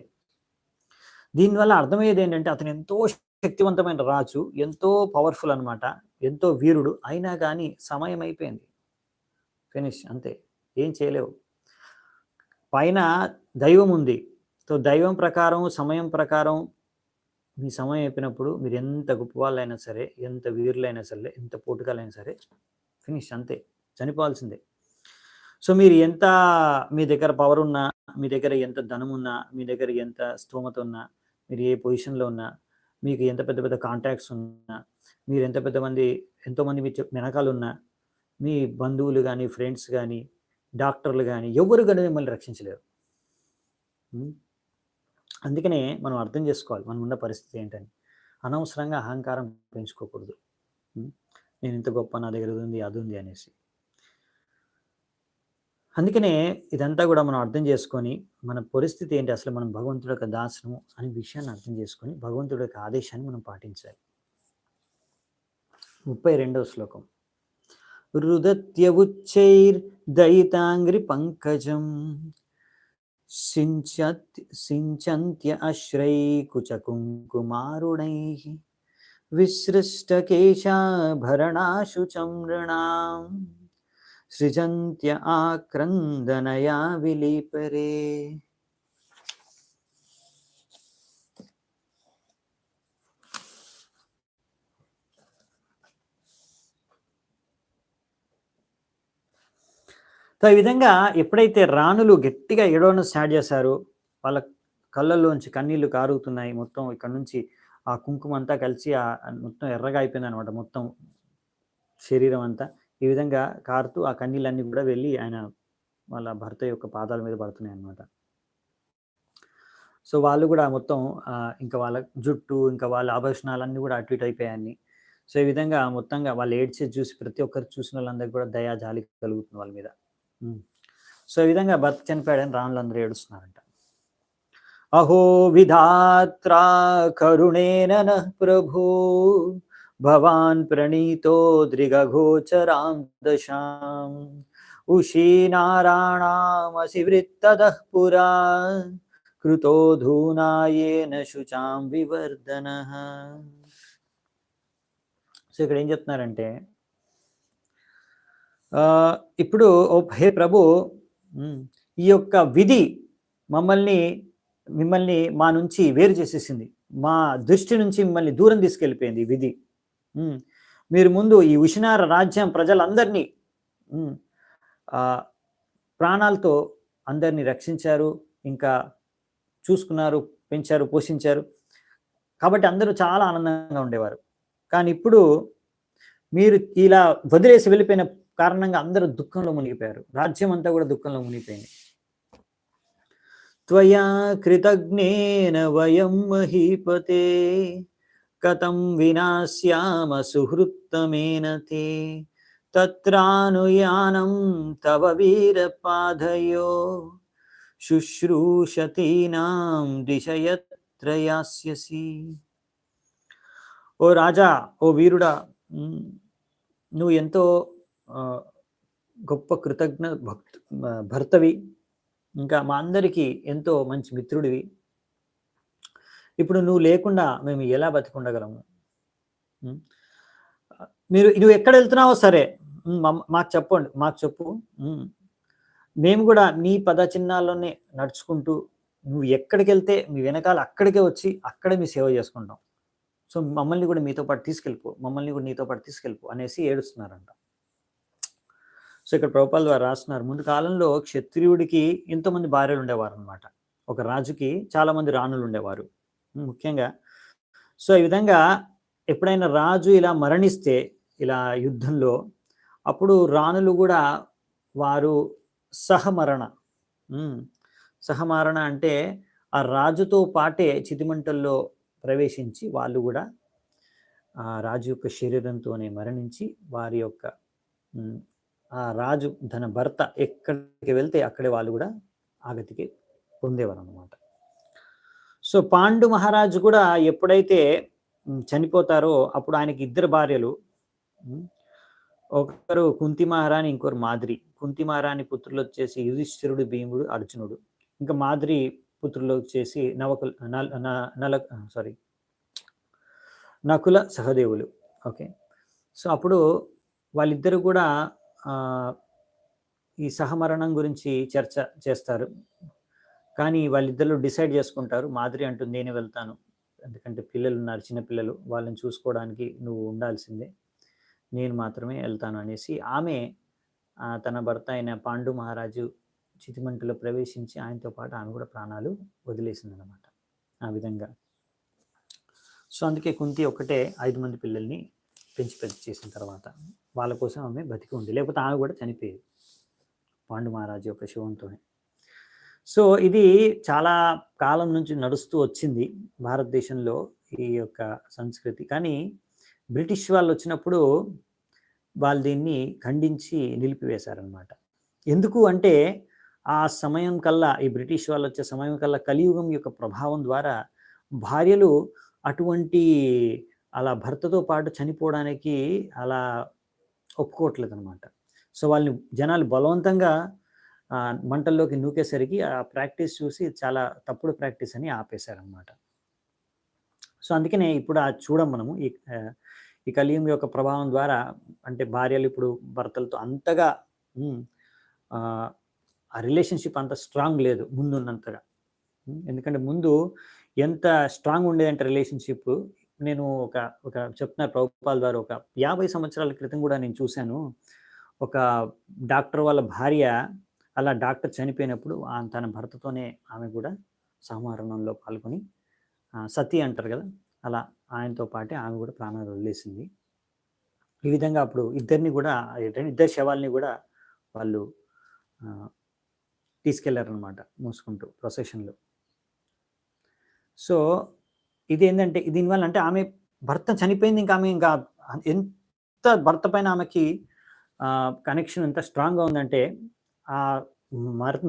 దీనివల్ల అర్థమయ్యేది ఏంటంటే అతను ఎంతో శక్తివంతమైన రాజు, ఎంతో పవర్ఫుల్ అనమాట, ఎంతో వీరుడు, అయినా కానీ సమయం అయిపోయింది, ఫినిష్ అంతే, ఏం చేయలేవు. పైన దైవం ఉంది. సో దైవం ప్రకారం, సమయం ప్రకారం మీ సమయం అయిపోయినప్పుడు మీరు ఎంత గొప్ప వాళ్ళైనా సరే, ఎంత వీరులైనా సరే, ఎంత పోటుగాలైనా సరే, ఫినిష్ అంతే, చనిపోవాల్సిందే. సో మీరు ఎంత, మీ దగ్గర పవర్ ఉన్నా, మీ దగ్గర ఎంత ధనం ఉన్నా, మీ దగ్గర ఎంత స్తోమత ఉన్నా, మీరు ఏ పొజిషన్లో ఉన్నా, మీకు ఎంత పెద్ద పెద్ద కాంటాక్ట్స్ ఉన్నా, మీరు ఎంతోమంది మీ వెనకాల ఉన్నా, మీ బంధువులు కానీ, ఫ్రెండ్స్ కానీ, డాక్టర్లు కానీ, ఎవరు కానీ మిమ్మల్ని రక్షించలేరు. అందుకనే మనం అర్థం చేసుకోవాలి మనం ఉన్న పరిస్థితి ఏంటని. అనవసరంగా అహంకారం పెంచుకోకూడదు. నేను ఇంత గొప్ప, నా దగ్గర ఉంది, అది ఉంది అనేసి. అందుకనే ఇదంతా కూడా మనం అర్థం చేసుకొని, మన పరిస్థితి ఏంటి, అసలు మనం భగవంతుడి యొక్క దాసము అనే విషయాన్ని అర్థం చేసుకొని భగవంతుడి యొక్క ఆదేశాన్ని మనం పాటించాలి. 32వ శ్లోకం. రుదత్య ఉచ్చైర్ దయితాంగ్రి పంకజం సించంత్య అశ్రై కుచకుంకుమారుణై విసృష్టకేశాభరణాశు చమృణాం సృజంత్య ఆక్రందనయా విలీపరే. సో ఈ విధంగా ఎప్పుడైతే రాణులు గట్టిగా ఏడవడం స్టార్ట్ చేశారో వాళ్ళ కళ్ళల్లోంచి కన్నీళ్లు కారుతున్నాయి. మొత్తం ఇక్కడ నుంచి ఆ కుంకుమ అంతా కలిసి మొత్తం ఎర్రగా అయిపోయింది అనమాట, మొత్తం శరీరం అంతా. ఈ విధంగా కారుతూ ఆ కన్నీళ్ళన్నీ కూడా వెళ్ళి ఆయన వాళ్ళ భర్త యొక్క పాదాల మీద పడుతున్నాయి అన్నమాట. సో వాళ్ళు కూడా మొత్తం ఇంకా వాళ్ళ జుట్టు ఇంకా వాళ్ళ ఆభరణాలన్నీ కూడా అటు ఇటు అయిపోయాయన్ని. సో ఈ విధంగా మొత్తంగా వాళ్ళు ఏడ్చేది చూసి ప్రతి ఒక్కరు చూసిన వాళ్ళందరికీ కూడా దయా జాలి కలుగుతుంది వాళ్ళ మీద. సో ఈ విధంగా భర్త చనిపోయాడని రాణులందరూ ఏడుస్తున్నారంట. అహో విధాత్రా కరుణేన నః ప్రభో భవాన్ ప్రణీతో దృగగోచరాం దశాం ఉషీనారాణామసి వృత్తదః పురా కృతో ధూనాయేన శుచాం వివర్ధనః. సో ఇక్కడ ఏం చెప్తున్నారంటే, ఇప్పుడు హే ప్రభు, ఈ యొక్క విధి మిమ్మల్ని మా నుంచి వేరు చేసేసింది, మా దృష్టి నుంచి మిమ్మల్ని దూరం తీసుకెళ్ళిపోయింది ఈ విధి. మీరు ముందు ఈ ఉషినార రాజ్యం ప్రజలందరినీ ప్రాణాలతో అందరినీ రక్షించారు, ఇంకా చూసుకున్నారు, పెంచారు, పోషించారు, కాబట్టి అందరూ చాలా ఆనందంగా ఉండేవారు. కానీ ఇప్పుడు మీరు ఇలా వదిలేసి వెళ్ళిపోయిన కారణంగా అందరూ దుఃఖంలో మునిగిపోయారు, రాజ్యం అంతా కూడా దుఃఖంలో మునిగిపోయింది. త్వయా కృతజ్ఞేన వయం మహీపతే కథం వినాశ్యామ సుహృత్తమేన తే తత్రానుయానం తవ వీరపాదయో శుశ్రూషతీనాం దిశయత్ర యాస్యసి. ఓ రాజా, ఓ వీరుడా, నువ్వు ఎంతో గొప్ప కృతజ్ఞ భర్తవి, ఇంకా మా అందరికీ ఎంతో మంచి మిత్రుడివి. ఇప్పుడు నువ్వు లేకుండా మేము ఎలా బతికుండగలము? నువ్వు ఎక్కడ వెళ్తున్నావో సరే మాకు చెప్పు, మేము కూడా నీ పద చిహ్నాల్లోనే నడుచుకుంటూ నువ్వు ఎక్కడికి వెళ్తే మీ వెనకాల అక్కడికే వచ్చి అక్కడే మీ సేవ చేసుకుంటాం. సో మమ్మల్ని కూడా నీతో పాటు తీసుకెళ్ళిపో అనేసి ఏడుస్తున్నారంట. సో ఇక్కడ ప్రభుపాల ద్వారా రాస్తున్నారు, ముందు కాలంలో క్షత్రియుడికి ఎంతోమంది భార్యలు ఉండేవారు అనమాట, ఒక రాజుకి చాలామంది రాణులు ఉండేవారు ముఖ్యంగా. సో ఈ విధంగా ఎప్పుడైనా రాజు ఇలా మరణిస్తే ఇలా యుద్ధంలో, అప్పుడు రాణులు కూడా వారు సహమరణ అంటే ఆ రాజుతో పాటే చితిమంటల్లో ప్రవేశించి వాళ్ళు కూడా ఆ రాజు యొక్క శరీరంతోనే మరణించి వారి యొక్క ఆ రాజు తన భర్త ఎక్కడికి వెళ్తే అక్కడే వాళ్ళు కూడా ఆగతికి పొందేవారు అన్నమాట. సో పాండు మహారాజు కూడా ఎప్పుడైతే చనిపోతారో అప్పుడు ఆయనకి ఇద్దరు భార్యలు, ఒకరు కుంతి మహారాణి, ఇంకొకరు మాద్రి. కుంతి మహారాణి పుత్రులు వచ్చేసి యుధిష్ఠిరుడు, భీముడు, అర్జునుడు. ఇంకా మాద్రి పుత్రులు వచ్చేసి నకుల సహదేవులు. ఓకే, సో అప్పుడు వాళ్ళిద్దరు కూడా ఈ సహమరణం గురించి చర్చ చేస్తారు. కానీ వాళ్ళిద్దరు డిసైడ్ చేసుకుంటారు. మాదిరి అంటుంది, నేనే వెళ్తాను, ఎందుకంటే పిల్లలు ఉన్నారు, చిన్నపిల్లలు, వాళ్ళని చూసుకోవడానికి నువ్వు ఉండాల్సిందే, నేను మాత్రమే వెళ్తాను అనేసి ఆమె తన భర్త అయిన పాండు మహారాజు చితిమంటలో ప్రవేశించి ఆయనతో పాటు ఆమె కూడా ప్రాణాలు వదిలేసిందనమాట ఆ విధంగా. సో అందుకే కుంతి ఒకటే 5 మంది పిల్లల్ని పెంచి పెద్ద చేసిన తర్వాత వాళ్ళ కోసం ఆమె బతికి ఉంది, లేకపోతే ఆమె కూడా చనిపోయేది పాండు మహారాజు యొక్క శివంతోనే. సో ఇది చాలా కాలం నుంచి నడుస్తూ వచ్చింది భారతదేశంలో ఈ యొక్క సంస్కృతి. కానీ బ్రిటిష్ వాళ్ళు వచ్చినప్పుడు వాళ్ళు దీన్ని ఖండించి నిలిపివేశారనమాట. ఎందుకు అంటే ఆ సమయం కల్లా, ఈ బ్రిటిష్ వాళ్ళు వచ్చే సమయం కల్లా కలియుగం యొక్క ప్రభావం ద్వారా భార్యలు అటువంటి అలా భర్తతో పాటు చనిపోవడానికి అలా ఒప్పుకోవట్లేదు అనమాట. సో వాళ్ళని జనాలు బలవంతంగా మంటల్లోకి నూకేసరికి ఆ ప్రాక్టీస్ చూసి చాలా తప్పుడు ప్రాక్టీస్ అని ఆపేశారనమాట. సో అందుకనే ఇప్పుడు చూడం మనము ఈ కలియుగం యొక్క ప్రభావం ద్వారా అంటే భార్యలు ఇప్పుడు భర్తలతో అంతగా ఆ రిలేషన్షిప్ అంత స్ట్రాంగ్ లేదు ముందున్నంతగా. ఎందుకంటే ముందు ఎంత స్ట్రాంగ్ ఉండేదంటే రిలేషన్షిప్, నేను ఒక చెప్తున్నా ప్రభుపాల్ ద్వారా ఒక 50 సంవత్సరాల క్రితం కూడా నేను చూశాను. ఒక డాక్టర్ వాళ్ళ భార్య అలా డాక్టర్ చనిపోయినప్పుడు తన భర్తతోనే ఆమె కూడా సంహరణంలో పాల్గొని సతీ అంటారు కదా, అలా ఆయనతో పాటే ఆమె కూడా ప్రాణాలు వదిలేసింది. ఈ విధంగా అప్పుడు ఇద్దరు శవాల్ని కూడా వాళ్ళు తీసుకెళ్లారనమాట మోసుకుంటూ ప్రొసెషన్లో. సో ఇదేంటంటే దీనివల్ల అంటే ఆమె భర్త చనిపోయింది, ఇంకా ఎంత భర్త పైన ఆమెకి కనెక్షన్ ఎంత స్ట్రాంగ్గా ఉందంటే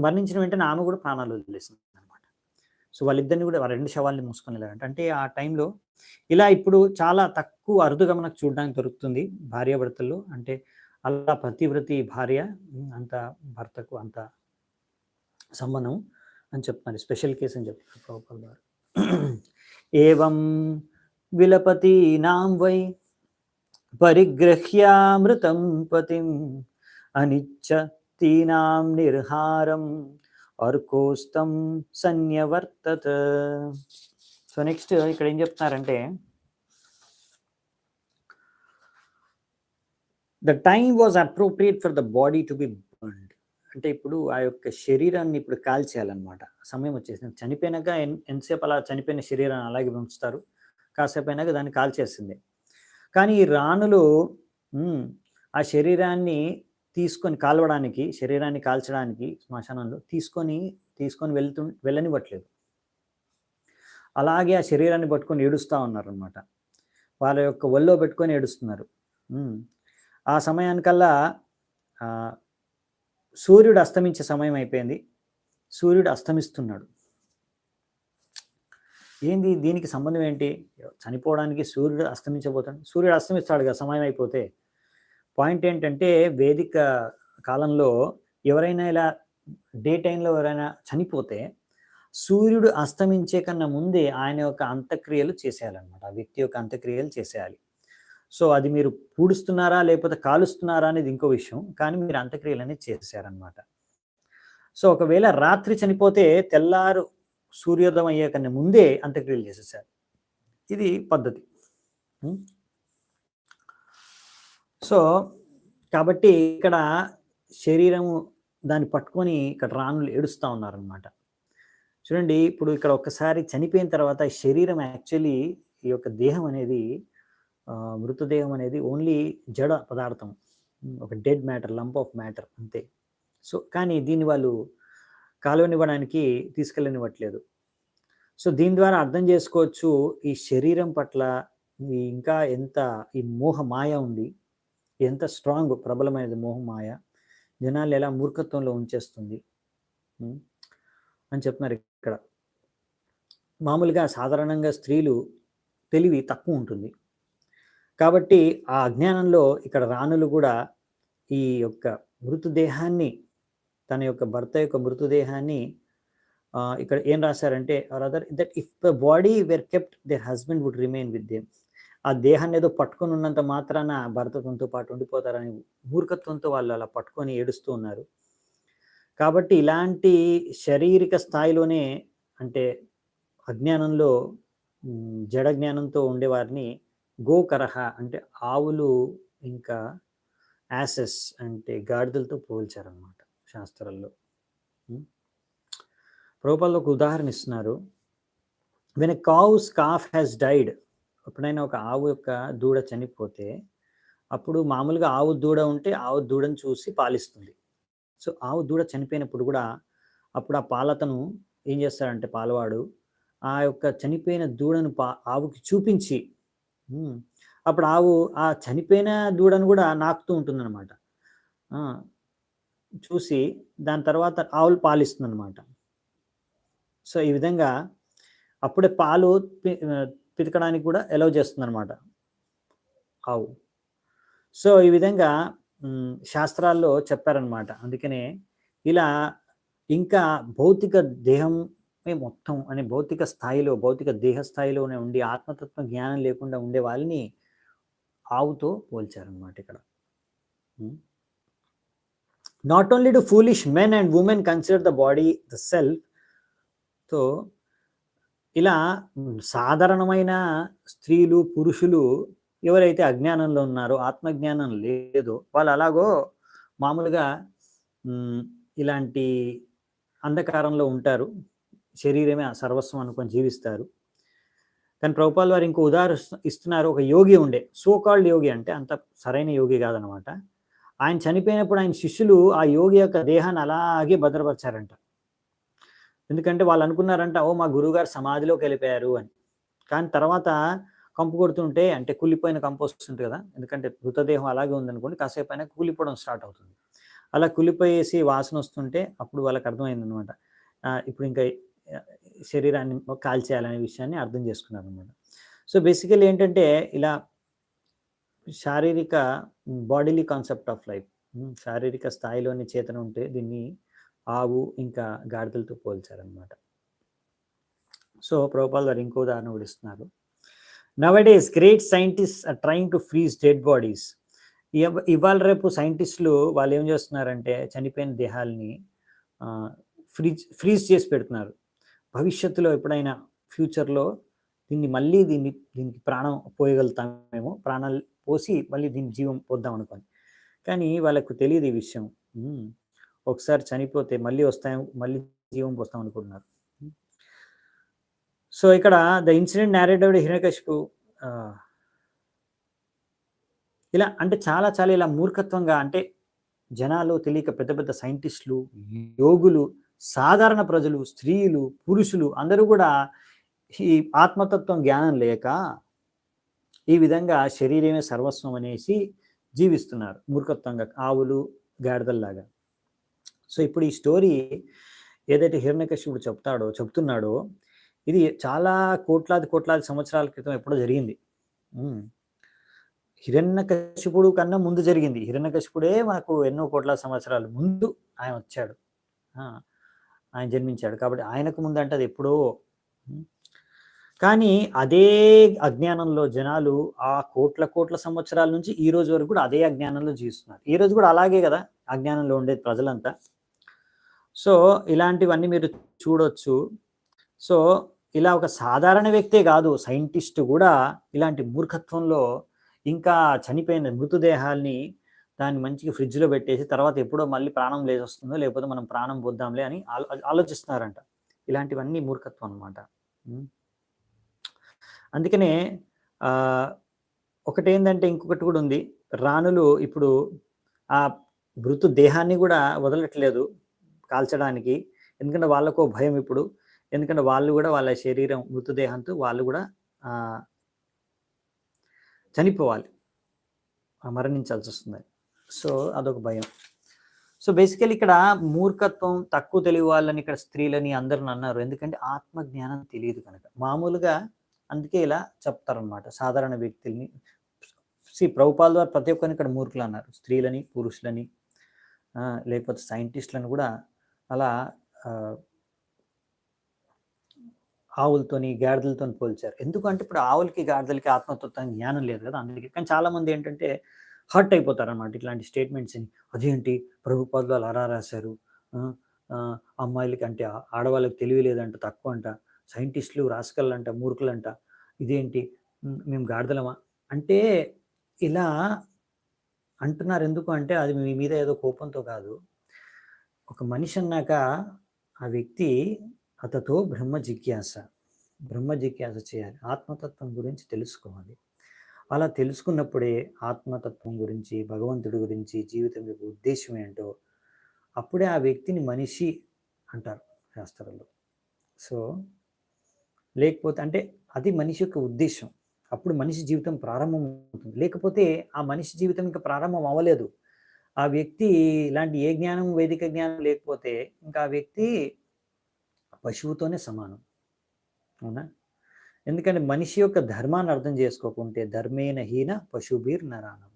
మరణించిన వెంటనే ఆమె కూడా ప్రాణాలు వదిలేసింది అనమాట. సో వాళ్ళిద్దరిని కూడా 2 శవాల్ని మూసుకొని వెళ్ళారంట. అంటే ఆ టైంలో ఇలా ఇప్పుడు చాలా తక్కువ అరుదుగా మనకు చూడడానికి దొరుకుతుంది భార్యాభర్తల్లో. అంటే అలా పతివ్రతి భార్య అంత భర్తకు అంత సంబంధం అని చెప్తున్నారు, స్పెషల్ కేసు అని చెప్తున్నారు ప్రభుపాల్ గారు. ఏవం విలపతీనాం వై పరిగ్రహ్యామృతం పతిం అనిచ్చతీనాం నిర్హారం అర్కోస్తం సన్యవర్తత. సో నెక్స్ట్ ఇక్కడ ఏం చెప్తున్నారంటే, the time was appropriate for the body to be burned. అంటే ఇప్పుడు ఆ యొక్క శరీరాన్ని ఇప్పుడు కాల్చేయాలన్నమాట. సమయం వచ్చేసింది. చనిపోయినాక ఎంతసేపు అలా చనిపోయిన శరీరాన్ని అలాగే ఉంచుతారు, కాసేపు అయినాక దాన్ని కాల్చేస్తుంది. కానీ ఈ రాణులు ఆ శరీరాన్ని తీసుకొని కాల్వడానికి, శరీరాన్ని కాల్చడానికి శ్మశానంలో తీసుకొని వెళ్ళనివ్వట్లేదు. అలాగే ఆ శరీరాన్ని పట్టుకొని ఏడుస్తూ ఉన్నారు అనమాట. వాళ్ళ యొక్క ఒళ్ళో పెట్టుకొని ఏడుస్తున్నారు. ఆ సమయానికల్లా సూర్యుడు అస్తమించే సమయం అయిపోయింది. సూర్యుడు అస్తమిస్తున్నాడు. ఏంది దీనికి సంబంధం ఏంటి? చనిపోవడానికి సూర్యుడు అస్తమించబోతాడు. సూర్యుడు అస్తమిస్తాడు కదా సమయం అయిపోతే. పాయింట్ ఏంటంటే, వేదిక కాలంలో ఎవరైనా ఇలా డే టైంలో ఎవరైనా చనిపోతే సూర్యుడు అస్తమించే కన్నా ముందే ఆయన యొక్క అంత్యక్రియలు చేసేయాలన్నమాట. ఆ వ్యక్తి యొక్క అంత్యక్రియలు చేసేయాలి. సో అది మీరు పూడుస్తున్నారా లేకపోతే కాలుస్తున్నారా అనేది ఇంకో విషయం, కానీ మీరు అంత్యక్రియలు అనేది చేశారనమాట. సో ఒకవేళ రాత్రి చనిపోతే తెల్లారు సూర్యోదయం అయ్యే కన్నా ముందే అంత్యక్రియలు చేసేసారు. ఇది పద్ధతి. సో కాబట్టి ఇక్కడ శరీరము దాన్ని పట్టుకొని ఇక్కడ రాణులు ఏడుస్తూ ఉన్నారనమాట. చూడండి, ఇప్పుడు ఇక్కడ ఒక్కసారి చనిపోయిన తర్వాత శరీరం యాక్చువల్లీ ఈ యొక్క దేహం అనేది మృతదేహం అనేది ఓన్లీ జడ పదార్థం, ఒక dead matter, lump of matter అంతే. సో కానీ దీన్ని వాళ్ళు కాలువనివ్వడానికి తీసుకెళ్ళనివ్వట్లేదు. సో దీని ద్వారా అర్థం చేసుకోవచ్చు ఈ శరీరం పట్ల ఇంకా ఎంత ఈ మోహమాయ ఉంది, ఎంత స్ట్రాంగ్ ప్రబలమైనది మోహమాయ, జనాలు ఎలా మూర్ఖత్వంలో ఉంచేస్తుంది అని చెప్తున్నారు ఇక్కడ. మామూలుగా సాధారణంగా స్త్రీలు తెలివి తక్కువ ఉంటుంది కాబట్టి ఆ అజ్ఞానంలో ఇక్కడ రాణులు కూడా ఈ యొక్క మృతదేహాన్ని, తన యొక్క భర్త యొక్క మృతదేహాన్ని ఇక్కడ ఏం రాశారంటే, rather that if the body were kept there husband would remain with them. ఆ దేహాన్ని ఏదో పట్టుకొని ఉన్నంత మాత్రాన భర్తతో పాటు ఉండిపోతారని మూర్ఖత్వంతో వాళ్ళు అలా పట్టుకొని ఏడుస్తూ ఉన్నారు. కాబట్టి ఇలాంటి శారీరక స్థాయిలోనే అంటే అజ్ఞానంలో జడ జ్ఞానంతో ఉండేవారిని గోకరహ అంటే ఆవులు, ఇంకా యాసెస్ అంటే గాడిదలతో పోల్చారనమాట శాస్త్రాల్లో. ప్రభుపాల్ ఒక ఉదాహరణ ఇస్తున్నారు. When a cow's calf has died, ఎప్పుడైనా ఒక ఆవు యొక్క దూడ చనిపోతే అప్పుడు మామూలుగా ఆవు దూడ ఉంటే ఆవు దూడను చూసి పాలిస్తుంది. సో ఆవు దూడ చనిపోయినప్పుడు కూడా అప్పుడు ఆ పాలతను ఏం చేస్తాడంటే పాలవాడు ఆ యొక్క చనిపోయిన దూడను ఆవుకి చూపించి అప్పుడు ఆవు ఆ చనిపోయిన దూడను కూడా నాకుతూ ఉంటుందన్నమాట. చూసి దాని తర్వాత ఆవులు పాలిస్తుంది అనమాట. సో ఈ విధంగా అప్పుడే పాలు పితకడానికి కూడా ఎలవ్ చేస్తుంది అనమాట ఆవు. సో ఈ విధంగా శాస్త్రాల్లో చెప్పారనమాట. అందుకనే ఇలా ఇంకా భౌతిక దేహం మొత్తం అనే భౌతిక స్థాయిలో, భౌతిక దేహ స్థాయిలోనే ఉండి ఆత్మతత్వ జ్ఞానం లేకుండా ఉండే వాళ్ళని ఆవుతో పోల్చారనమాట ఇక్కడ. Not only do foolish men and women consider the body the self. So ఇలా సాధారణమైన స్త్రీలు, పురుషులు ఎవరైతే అజ్ఞానంలో ఉన్నారో, ఆత్మజ్ఞానం లేదో వాళ్ళు అలాగో మామూలుగా ఇలాంటి అంధకారంలో ఉంటారు. శరీరమే సర్వస్వం అనుకొని జీవిస్తారు. కానీ ప్రభుపాల్ వారు ఇంకో ఉదాహరణ ఇస్తున్నారు. ఒక యోగి ఉండే, సో కాల్డ్ యోగి, అంటే అంత సరైన యోగి కాదనమాట. ఆయన చనిపోయినప్పుడు ఆయన శిష్యులు ఆ యోగి యొక్క దేహాన్ని అలాగే భద్రపరిచారంట. ఎందుకంటే వాళ్ళు అనుకున్నారంట, ఓ మా గురువుగారు సమాధిలోకి వెళ్ళిపోయారు అని. కానీ తర్వాత కంపు కొడుతుంటే, అంటే కూలిపోయిన కంపు వస్తుంది కదా, ఎందుకంటే మృతదేహం అలాగే ఉందనుకోండి, కాసేపు అయినా కూలిపోవడం స్టార్ట్ అవుతుంది. అలా కూలిపోయేసి వాసన వస్తుంటే అప్పుడు వాళ్ళకి అర్థమైందనమాట, ఇప్పుడు ఇంకా శరీరాన్ని కాల్చేయాలనే విషయాన్ని అర్థం చేసుకున్నారు అనమాట. సో బేసికలీ ఏంటంటే ఇలా శారీరక బాడీలీ కాన్సెప్ట్ ఆఫ్ లైఫ్, శారీరక స్థాయిలోని చేతన ఉంటే దీన్ని ఆవు ఇంకా గాడిదలతో పోల్చారనమాట. సో ప్రభుపాల్ గారు ఇంకో ఉదాహరణ కూడా ఇస్తున్నారు. Nowadays great scientist are trying to freeze dead bodies. ఇవాళ రేపు సైంటిస్టులు వాళ్ళు ఏం చేస్తున్నారంటే చనిపోయిన దేహాలని ఫ్రీజ్ చేసి పెడుతున్నారు. భవిష్యత్తులో ఎప్పుడైనా ఫ్యూచర్లో దీనికి ప్రాణం పోయగలుగుతామేమో, ప్రాణాలు పోసి మళ్ళీ దీనికి జీవం పోద్దాం అనుకోని. కానీ వాళ్ళకు తెలియదు ఈ విషయం. ఒకసారి చనిపోతే మళ్ళీ మళ్ళీ జీవం పోస్తాం అనుకుంటున్నారు. సో ఇక్కడ ద ఇన్సిడెంట్ నారేటెడ్ హిరణ్యకశిపు ఇలా అంటే చాలా చాలా ఇలా మూర్ఖత్వంగా, అంటే జనాలు తెలియక పెద్ద పెద్ద సైంటిస్టులు, యోగులు, సాధారణ ప్రజలు, స్త్రీలు, పురుషులు అందరూ కూడా ఈ ఆత్మతత్వం జ్ఞానం లేక ఈ విధంగా శరీరమే సర్వస్వం అనేసి జీవిస్తున్నారు మూర్ఖత్వంగా, ఆవులు గాడిదల్లాగా. సో ఇప్పుడు ఈ స్టోరీ ఏదైతే హిరణ్యకశిపుడు చెప్తున్నాడో ఇది చాలా కోట్లాది సంవత్సరాల క్రితం ఎప్పుడో జరిగింది. హిరణ్యకశిపుడు కన్నా ముందు జరిగింది. హిరణ్యకశిపుడే మనకు ఎన్నో కోట్లాది సంవత్సరాల ముందు ఆయన వచ్చాడు, ఆయన జన్మించాడు. కాబట్టి ఆయనకు ముందు అంటే అది ఎప్పుడో. కానీ అదే అజ్ఞానంలో జనాలు ఆ కోట్ల సంవత్సరాల నుంచి ఈ రోజు వరకు కూడా అదే అజ్ఞానంలో జీవిస్తున్నారు. ఈ రోజు కూడా అలాగే కదా అజ్ఞానంలో ఉండేది ప్రజలంతా. సో ఇలాంటివన్నీ మీరు చూడొచ్చు. సో ఇలా ఒక సాధారణ వ్యక్తే కాదు, సైంటిస్ట్ కూడా ఇలాంటి మూర్ఖత్వంలో ఇంకా చనిపోయిన మృతదేహాల్ని దాన్ని మంచిగా ఫ్రిడ్జ్లో పెట్టేసి తర్వాత ఎప్పుడో మళ్ళీ ప్రాణం లేచొస్తుందో, లేకపోతే మనం ప్రాణం పొద్దాంలే అని ఆలోచిస్తున్నారంట. ఇలాంటివన్నీ మూర్ఖత్వం అనమాట. అందుకనే ఒకటేందంటే ఇంకొకటి కూడా ఉంది. రాణులు ఇప్పుడు ఆ మృతు దేహాన్ని కూడా వదలట్లేదు కాల్చడానికి, ఎందుకంటే వాళ్ళకో భయం ఇప్పుడు. ఎందుకంటే వాళ్ళు కూడా వాళ్ళ శరీరం మృతదేహంతో వాళ్ళు కూడా చనిపోవాలి, మరణించాల్సి వస్తుంది. సో అదొక భయం. సో బేసికలీ ఇక్కడ మూర్ఖత్వం, తక్కువ తెలివి వాళ్ళని ఇక్కడ స్త్రీలని అందరిని అన్నారు, ఎందుకంటే ఆత్మజ్ఞానం తెలియదు కనుక. మామూలుగా అందుకే ఇలా చెప్తారనమాట సాధారణ వ్యక్తుల్ని. ప్రభుపాల్ ద్వారా ప్రతి ఒక్కరిని ఇక్కడ మూర్ఖులు అన్నారు, స్త్రీలని, పురుషులని, లేకపోతే సైంటిస్టులను కూడా అలా ఆవులతోని గాడిదలతో పోల్చారు. ఎందుకంటే ఇప్పుడు ఆవులకి గాడిదలకి ఆత్మతత్వం జ్ఞానం లేదు కదా, అందుకే. కానీ చాలామంది ఏంటంటే హర్ట్ అయిపోతారు అనమాట ఇట్లాంటి స్టేట్మెంట్స్ని. అదేంటి ప్రభుపాదులు అలా రాశారు, అమ్మాయిలకి అంటే ఆడవాళ్ళకి తెలివి లేదంట, తక్కువ అంట, సైంటిస్టులు రాసుకల్లంట, మూర్ఖులంట, ఇదేంటి మేము గాడిదలమా అంటే ఇలా అంటున్నారు. ఎందుకు అంటే అది మీ మీద ఏదో కోపంతో కాదు. ఒక మనిషి అన్నాక ఆ వ్యక్తి అతతో బ్రహ్మ జిజ్ఞాస చేయాలి, ఆత్మతత్వం గురించి తెలుసుకోవాలి. అలా తెలుసుకున్నప్పుడే ఆత్మతత్వం గురించి, భగవంతుడి గురించి, జీవితం యొక్క ఉద్దేశం ఏంటో అప్పుడే ఆ వ్యక్తిని మనిషి అంటారు శాస్త్రాల్లో. సో లేకపోతే అంటే అది మనిషి యొక్క ఉద్దేశం, అప్పుడు మనిషి జీవితం ప్రారంభం అవుతుంది. లేకపోతే ఆ మనిషి జీవితం ఇంకా ప్రారంభం అవ్వలేదు. ఆ వ్యక్తి ఇలాంటి ఏ జ్ఞానం, వైదిక జ్ఞానం లేకపోతే ఇంకా ఆ వ్యక్తి పశువుతోనే సమానం. అవునా? ఎందుకంటే మనిషి యొక్క ధర్మాన్ని అర్థం చేసుకోకుంటే ధర్మేణ హీన పశుభీర్ నరానం.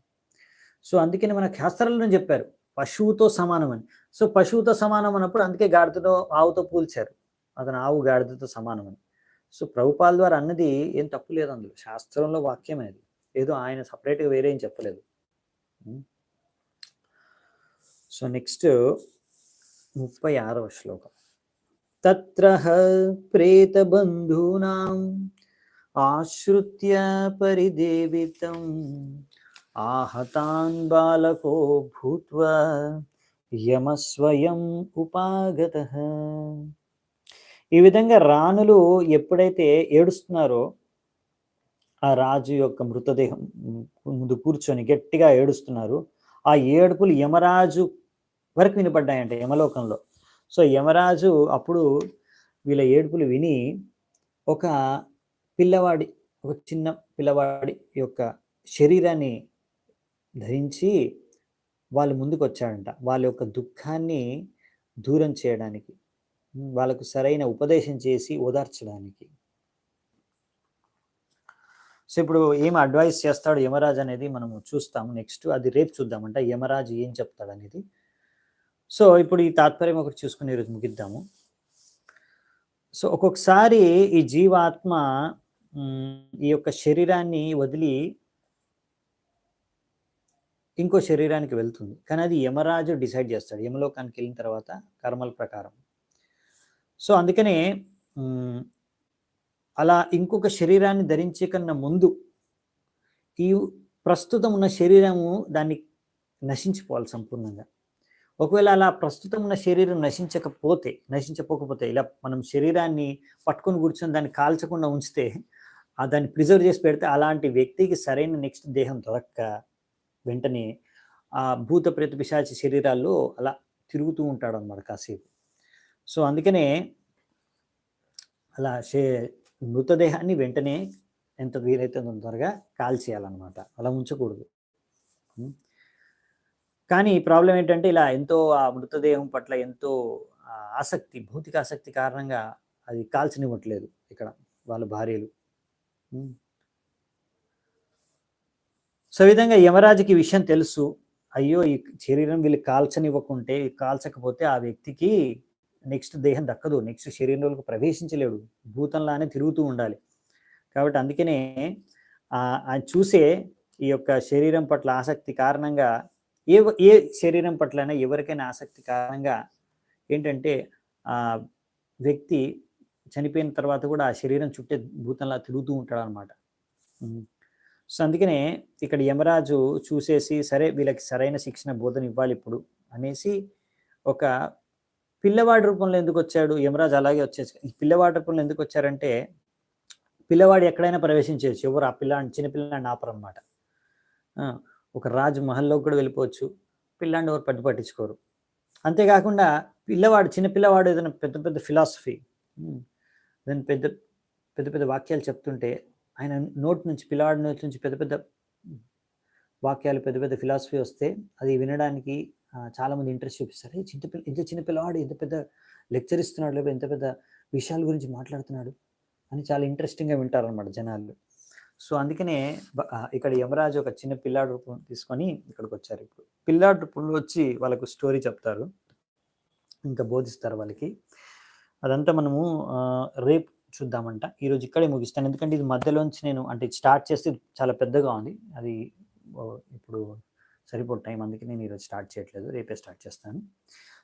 సో అందుకని మన శాస్త్రాలను చెప్పారు పశువుతో సమానం అని. సో పశువుతో సమానం అన్నప్పుడు అందుకే గాడిదతో ఆవుతో పోల్చారు. అతను ఆవు గాడిదతో సమానమని. సో ప్రభుపాల్ ద్వారా అన్నది ఏం తప్పు లేదు అందులో, శాస్త్రంలో వాక్యమే అది, ఏదో ఆయన సపరేట్గా వేరే ఏం చెప్పలేదు. సో నెక్స్ట్ 36వ శ్లోకం. తత్ర ప్రేతబంధూనాం ఆశ్రుత్య పరిదేవితం ఆహతాన్ బాలకో భూత్వా యమస్వయం ఉపాగతః. ఈ విధంగా రాణులు ఎప్పుడైతే ఏడుస్తున్నారో, ఆ రాజు యొక్క మృతదేహం ముందు కూర్చొని గట్టిగా ఏడుస్తున్నారు, ఆ ఏడుపులు యమరాజు వరకు వినపడ్డాయంట యమలోకంలో. సో యమరాజు అప్పుడు వీళ్ళ ఏడుపులు విని ఒక పిల్లవాడి, ఒక చిన్న పిల్లవాడి యొక్క శరీరాన్ని ధరించి వాళ్ళు ముందుకు వచ్చాడంట, వాళ్ళ యొక్క దుఃఖాన్ని దూరం చేయడానికి, వాళ్ళకు సరైన ఉపదేశం చేసి ఓదార్చడానికి. సో ఇప్పుడు ఏం అడ్వైస్ చేస్తాడు యమరాజు అనేది మనము చూస్తాము నెక్స్ట్, అది రేపు చూద్దామంట యమరాజు ఏం చెప్తాడు అనేది. సో ఇప్పుడు ఈ తాత్పర్యం ఒకటి చూసుకుని ఈరోజు ముగిద్దాము. సో ఒక్కొక్కసారి ఈ జీవాత్మ ఈ యొక్క శరీరాన్ని వదిలి ఇంకో శరీరానికి వెళ్తుంది, కానీ అది యమరాజు డిసైడ్ చేస్తాడు యమలోకానికి వెళ్ళిన తర్వాత కర్మల ప్రకారం. సో అందుకనే అలా ఇంకొక శరీరాన్ని ధరించే కన్నా ముందు ఈ ప్రస్తుతం ఉన్న శరీరము దాన్ని నశించిపోవాలి సంపూర్ణంగా. ఒకవేళ అలా ప్రస్తుతం ఉన్న శరీరం నశించకపోతే ఇలా మనం శరీరాన్ని పట్టుకొని కూర్చొని దాన్ని కాల్చకుండా ఉంచితే, దాన్ని ప్రిజర్వ్ చేసి పెడితే, అలాంటి వ్యక్తికి సరైన నెక్స్ట్ దేహం దొరక్క వెంటనే ఆ భూత ప్రేత పిశాచి శరీరాల్లో అలా తిరుగుతూ ఉంటాడు అన్నమాట కాసేపు. సో అందుకనే అలా మృతదేహాన్ని వెంటనే ఎంత వీలైతే త్వరగా కాల్చేయాలన్నమాట, అలా ఉంచకూడదు. కానీ ప్రాబ్లం ఏంటంటే ఇలా ఎంతో ఆ మృతదేహం పట్ల ఎంతో ఆసక్తి, భౌతిక ఆసక్తి కారణంగా అది కాల్చనివ్వట్లేదు ఇక్కడ వాళ్ళ భార్యలు. సో విధంగా యమరాజుకి విషయం తెలుసు, అయ్యో ఈ శరీరం వీళ్ళు కాల్చకపోతే ఆ వ్యక్తికి నెక్స్ట్ దేహం దక్కదు, నెక్స్ట్ శరీరంలోకి ప్రవేశించలేడు, భూతంలానే తిరుగుతూ ఉండాలి. కాబట్టి అందుకనే ఆయన చూసే ఈ యొక్క శరీరం పట్ల ఆసక్తి కారణంగా, ఏ శరీరం పట్లైనా ఎవరికైనా ఆసక్తి కారణంగా ఏంటంటే ఆ వ్యక్తి చనిపోయిన తర్వాత కూడా ఆ శరీరం చుట్టే భూతంలా తిరుగుతూ ఉంటాడు అనమాట. సో అందుకనే ఇక్కడ యమరాజు చూసేసి, సరే వీళ్ళకి సరైన శిక్షణ బోధన ఇవ్వాలి ఇప్పుడు అనేసి, ఒక పిల్లవాడి రూపంలో ఎందుకు వచ్చాడు యమరాజు, అలాగే వచ్చేసి ఈ పిల్లవాడి రూపంలో ఎందుకు వచ్చారంటే, పిల్లవాడు ఎక్కడైనా ప్రవేశించవచ్చు, ఎవరు ఆ చిన్నపిల్లాడిని ఆపరన్నమాట. ఒక రాజు మహల్లోకి కూడా వెళ్ళిపోవచ్చు, పిల్లాడిని ఎవరు పట్టించుకోరు. అంతేకాకుండా చిన్నపిల్లవాడు ఏదైనా పెద్ద పెద్ద ఫిలాసఫీ, ఏదైనా పెద్ద పెద్ద పెద్ద వాక్యాలు చెప్తుంటే, ఆయన పిల్లవాడి నోటి నుంచి పెద్ద పెద్ద వాక్యాలు, పెద్ద పెద్ద ఫిలాసఫీ వస్తే అది వినడానికి చాలామంది ఇంట్రెస్ట్ చూపిస్తారు. ఇంత చిన్న పిల్లవాడు ఎంత పెద్ద లెక్చర్ ఇస్తున్నాడు, లేకపోతే ఎంత పెద్ద విషయాల గురించి మాట్లాడుతున్నాడు అని చాలా ఇంట్రెస్టింగ్గా వింటారనమాట జనాలు. సో అందుకనే ఇక్కడ యమరాజు ఒక చిన్న పిల్లాడి రూపం తీసుకొని ఇక్కడికి వచ్చారు. ఇప్పుడు పిల్లాడి రూపంలో వచ్చి వాళ్ళకు స్టోరీ చెప్తారు, ఇంకా బోధిస్తారు వాళ్ళకి. అదంతా మనము రేపు చూద్దామంట. ఈరోజు ఇక్కడే ముగిస్తాను, ఎందుకంటే ఇది మధ్యలోంచి నేను అంటే స్టార్ట్ చేస్తే చాలా పెద్దగా ఉంది, అది ఇప్పుడు సరిపోదు టైం, అందుకే నేను ఈరోజు స్టార్ట్ చేయట్లేదు, రేపే స్టార్ట్ చేస్తాను.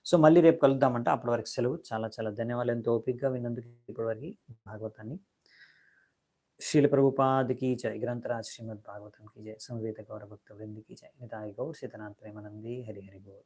సో మళ్ళీ రేపు కలుద్దామంట, అప్పటి వరకు సెలవు. చాలా చాలా ధన్యవాదాలు, ఎంతో ఓపికగా విన్నందుకు ఇప్పటివరకు భాగవతాన్ని. శ్రీల ప్రభుపాద की जय, ग्रंथराज श्रीमद् भागवतम की जय, समवेत गौर भक्त वृंद की जय, निताय गौर सीतनाथ प्रेमानंदी, हरि हरि बोल.